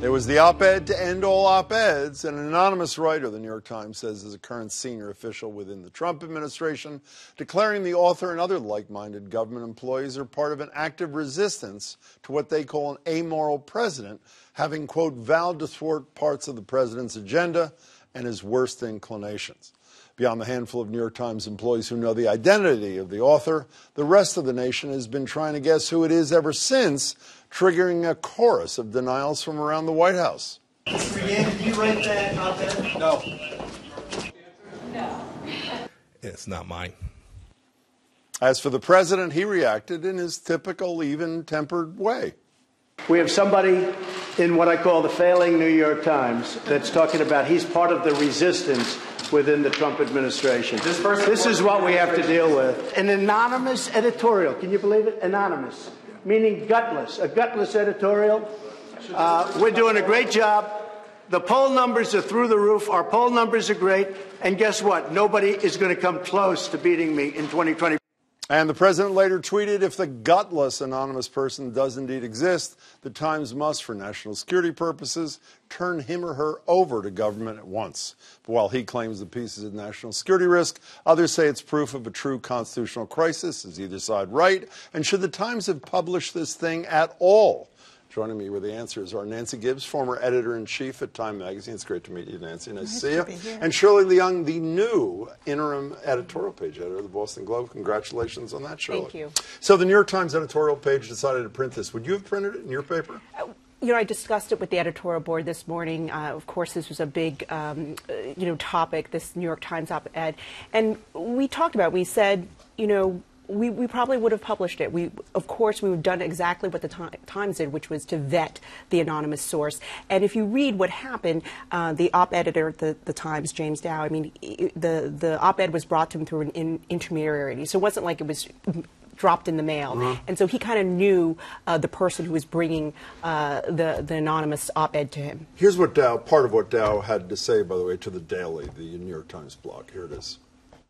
It was the op-ed to end all op-eds. An anonymous writer, the New York Times says, is a current senior official within the Trump administration, declaring the author and other like-minded government employees are part of an active resistance to what they call an amoral president, having, quote, vowed to thwart parts of the president's agenda and his worst inclinations. Beyond the handful of New York Times employees who know the identity of the author, the rest of the nation has been trying to guess who it is ever since, triggering a chorus of denials from around the White House. Mr. Yang, did you write that op-ed? No. No. It's not mine. As for the president, he reacted in his typical even-tempered way. We have somebody in what I call the failing New York Times that's talking about he's part of the resistance within the Trump administration. This is what we have to deal with. An anonymous editorial. Can you believe it? Anonymous. Meaning gutless. A gutless editorial. We're doing a great job. The poll numbers are through the roof. Our poll numbers are great. And guess what? Nobody is going to come close to beating me in 2020. And the president later tweeted, if the gutless anonymous person does indeed exist, the Times must, for national security purposes, turn him or her over to government at once. But while he claims the piece is a national security risk, others say it's proof of a true constitutional crisis. Is either side right? And should the Times have published this thing at all? Joining me with the answers are Nancy Gibbs, former editor-in-chief at Time Magazine. It's great to meet you, Nancy. Nice to see you. Be here. And Shirley Leung, the new interim editorial page editor of the Boston Globe. Congratulations on that, Shirley. Thank you. So the New York Times editorial page decided to print this. Would you have printed it in your paper? You know, I discussed it with the editorial board this morning. Of course, this was a big, topic, this New York Times op-ed. And we talked about it. We said, we probably would have published it. Of course, we would have done exactly what the Times did, which was to vet the anonymous source. And if you read what happened, the op editor at the Times, James Dow, the op-ed was brought to him through an intermediary. So it wasn't like it was dropped in the mail. And so he kind of knew the person who was bringing the anonymous op-ed to him. Here's what part of what Dow had to say, by the way, to the Daily, the New York Times blog. Here it is.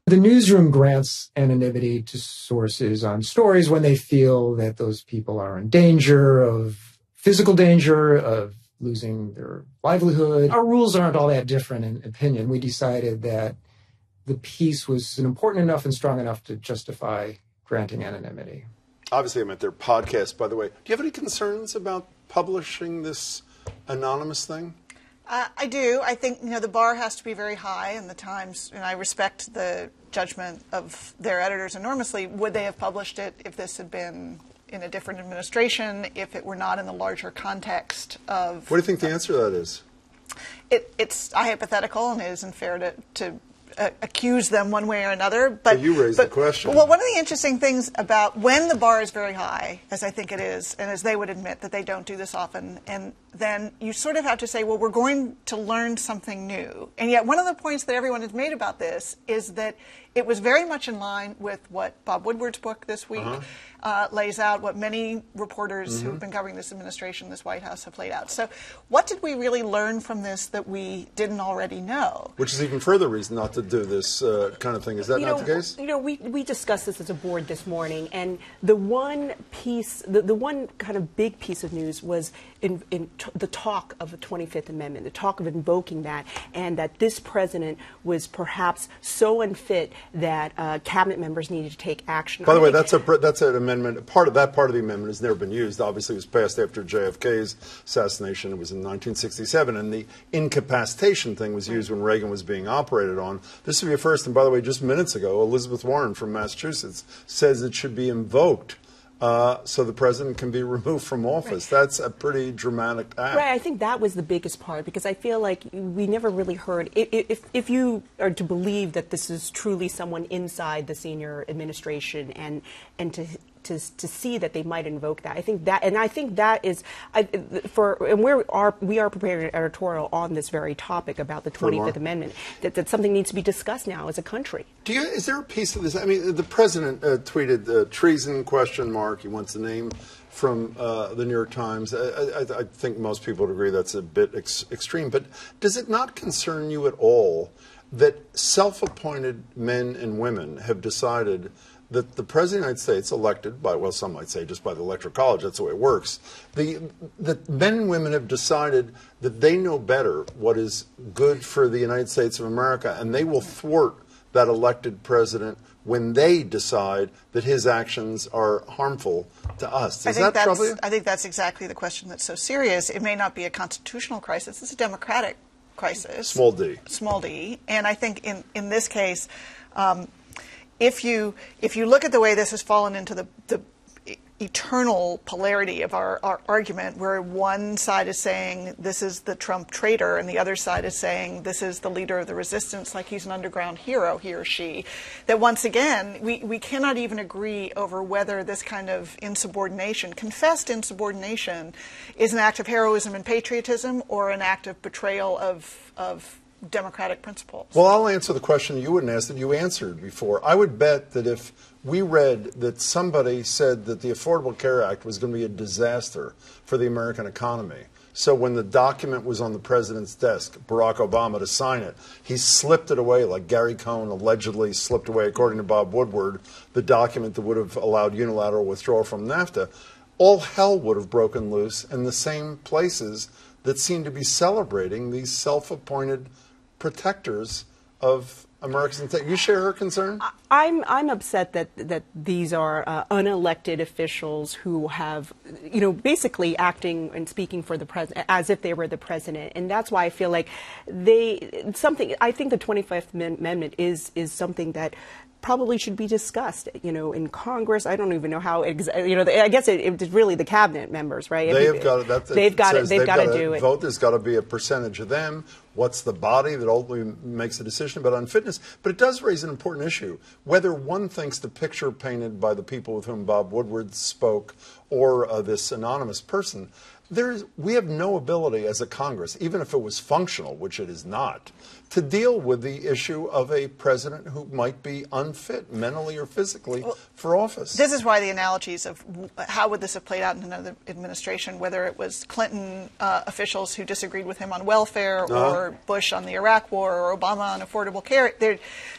The newsroom grants anonymity to sources on stories when they feel that those people are in danger of physical danger, of losing their livelihood. Our rules aren't all that different in opinion. We decided that the piece was important enough and strong enough to justify granting anonymity. Obviously, I meant their podcast, by the way. Do you have any concerns about publishing this anonymous thing? I do. I think, the bar has to be very high, and the Times, and I respect the judgment of their editors enormously. Would they have published it if this had been in a different administration, if it were not in the larger context of... What do you think the answer to that is? It's hypothetical, and it isn't fair to accuse them one way or another. But you raised the question. Well, one of the interesting things about when the bar is very high, as I think it is, and as they would admit that they don't do this often, and then you sort of have to say, well, we're going to learn something new. And yet one of the points that everyone has made about this is that it was very much in line with what Bob Woodward's book this week lays out, what many reporters who've been covering this administration, this White House, have laid out. So what did we really learn from this that we didn't already know? Which is even further reason not to do this kind of thing. Is that not the case? We discussed this as a board this morning, and the one piece, the one kind of big piece of news was in the talk of the 25th Amendment, the talk of invoking that, and that this president was perhaps so unfit that cabinet members needed to take action. By the way, that's an amendment. Part of the amendment has never been used. Obviously, it was passed after JFK's assassination. It was in 1967, and the incapacitation thing was used when Reagan was being operated on. This would be a first. And by the way, just minutes ago, Elizabeth Warren from Massachusetts says it should be invoked. So the president can be removed from office. Right. That's a pretty dramatic act. Right. I think that was the biggest part, because I feel like we never really heard, if you are to believe that this is truly someone inside the senior administration, and to see that they might invoke that. I think that is, we are preparing an editorial on this very topic about the 25th Amendment, that something needs to be discussed now as a country. Is there a piece of this? I mean, the president tweeted treason ? He wants the name from the New York Times. I think most people would agree that's a bit extreme, but does it not concern you at all that self-appointed men and women have decided that the President of the United States, elected by, well, some might say just by the Electoral College, that's the way it works, that men and women have decided that they know better what is good for the United States of America, and they will thwart that elected president when they decide that his actions are harmful to us. Does that trouble you? I think that's exactly the question that's so serious. It may not be a constitutional crisis. It's a democratic crisis. Small d. Small d. And I think in this case, if you look at the way this has fallen into the eternal polarity of our argument, where one side is saying this is the Trump traitor and the other side is saying this is the leader of the resistance, like he's an underground hero, he or she, that once again, we cannot even agree over whether this kind of insubordination, confessed insubordination, is an act of heroism and patriotism or an act of betrayal of democratic principles. Well, I'll answer the question you wouldn't ask that you answered before. I would bet that if we read that somebody said that the Affordable Care Act was going to be a disaster for the American economy, so when the document was on the president's desk, Barack Obama, to sign it, he slipped it away like Gary Cohn allegedly slipped away, according to Bob Woodward, the document that would have allowed unilateral withdrawal from NAFTA, all hell would have broken loose in the same places that seem to be celebrating these self-appointed protectors of Americans. You share her concern? I'm upset that these are unelected officials who have, basically acting and speaking for the president as if they were the president, and that's why I feel like I think the 25th Amendment is something that probably should be discussed, in Congress. I don't even know how, I guess it's really the cabinet members, right? They've got to do it. Vote. There's got to be a percentage of them. What's the body that ultimately makes a decision about unfitness? But it does raise an important issue. Whether one thinks the picture painted by the people with whom Bob Woodward spoke or this anonymous person, we have no ability as a Congress, even if it was functional, which it is not, to deal with the issue of a president who might be unfit mentally or physically for office. This is why the analogies of how would this have played out in another administration, whether it was Clinton officials who disagreed with him on welfare or Bush on the Iraq War or Obama on affordable care,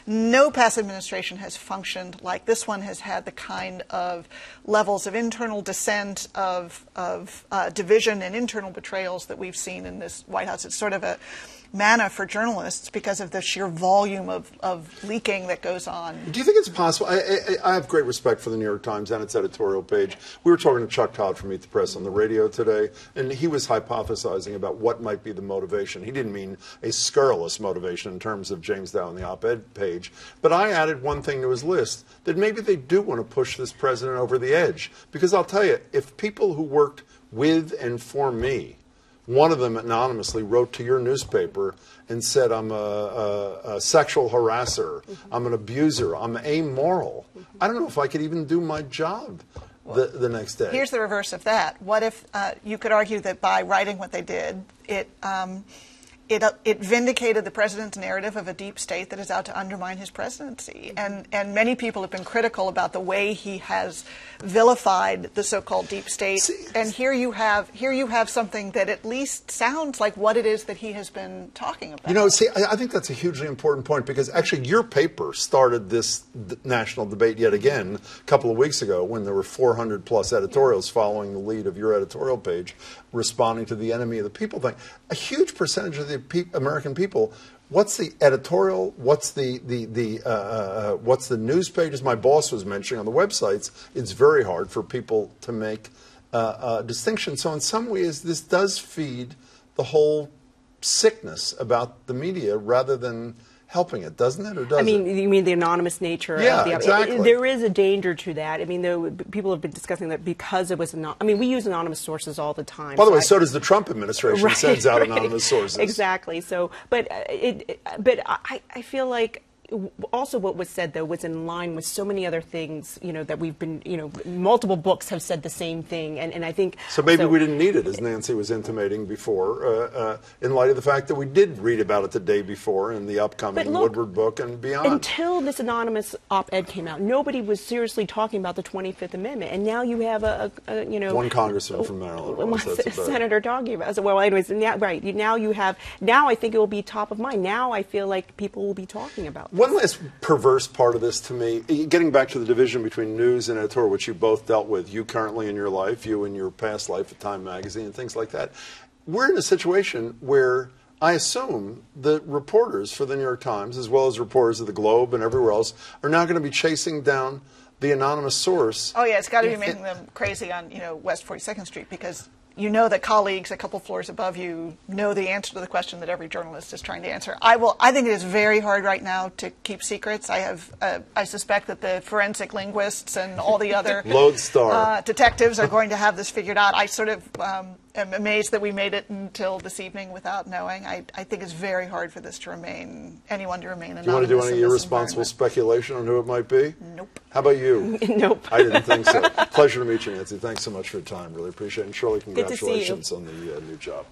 no past administration has functioned like this one has had the kind of levels of internal dissent, of division and internal betrayals that we've seen in this White House. It's sort of a manna for journalists because of the sheer volume of leaking that goes on. Do you think it's possible? I have great respect for the New York Times and its editorial page. We were talking to Chuck Todd from Meet the Press on the radio today, and he was hypothesizing about what might be the motivation. He didn't mean a scurrilous motivation in terms of James Dow on the op-ed page, but I added one thing to his list, that maybe they do want to push this president over the edge. Because I'll tell you, if people who worked with and for me, one of them anonymously wrote to your newspaper and said, I'm a sexual harasser, I'm an abuser, I'm amoral. I don't know if I could even do my job the next day. Here's the reverse of that. What if you could argue that by writing what they did, it vindicated the president's narrative of a deep state that is out to undermine his presidency. And many people have been critical about the way he has vilified the so-called deep state. And here you have something that at least sounds like what it is that he has been talking about. I think that's a hugely important point, because actually your paper started this national debate yet again a couple of weeks ago when there were 400 plus editorials following the lead of your editorial page responding to the enemy of the people thing. A huge percentage of the American people, what's the editorial, what's the news pages my boss was mentioning on the websites, it's very hard for people to make a distinction. So in some ways this does feed the whole sickness about the media rather than helping it, doesn't it, or does it? You mean the anonymous nature? Yeah, exactly. There is a danger to that. Though people have been discussing that because it was we use anonymous sources all the time. By the way, so does the Trump administration. Right, sends out right. Anonymous sources. Exactly. So, but I feel like also what was said though was in line with so many other things that we've been multiple books have said the same thing, and I think so maybe we didn't need it, as Nancy was intimating before, in light of the fact that we did read about it the day before in the upcoming Woodward book and beyond. Until this anonymous op-ed came out, nobody was seriously talking about the 25th Amendment, and now you have one congressman from Maryland, senator talking about it. Well, anyways, now I think it will be top of mind. Now I feel like people will be talking about that. one last perverse part of this to me, getting back to the division between news and editorial, which you both dealt with, you currently in your life, you in your past life at Time Magazine and things like that. We're in a situation where I assume the reporters for the New York Times, as well as reporters of the Globe and everywhere else, are now going to be chasing down the anonymous source. Oh yeah, it's got to be making them crazy on West 42nd Street, because you know that colleagues a couple floors above you know the answer to the question that every journalist is trying to answer. I think it is very hard right now to keep secrets. I suspect that the forensic linguists and all the other Lodestar detectives are going to have this figured out. I sort of am amazed that we made it until this evening without knowing. I think it's very hard for this to remain, anyone to remain anonymous. Do you want to do any irresponsible speculation on who it might be? Nope. How about you? Nope. I didn't think so. Pleasure to meet you, Nancy. Thanks so much for your time. Really appreciate it. And Shirley, Good to see you. congratulations on the new job.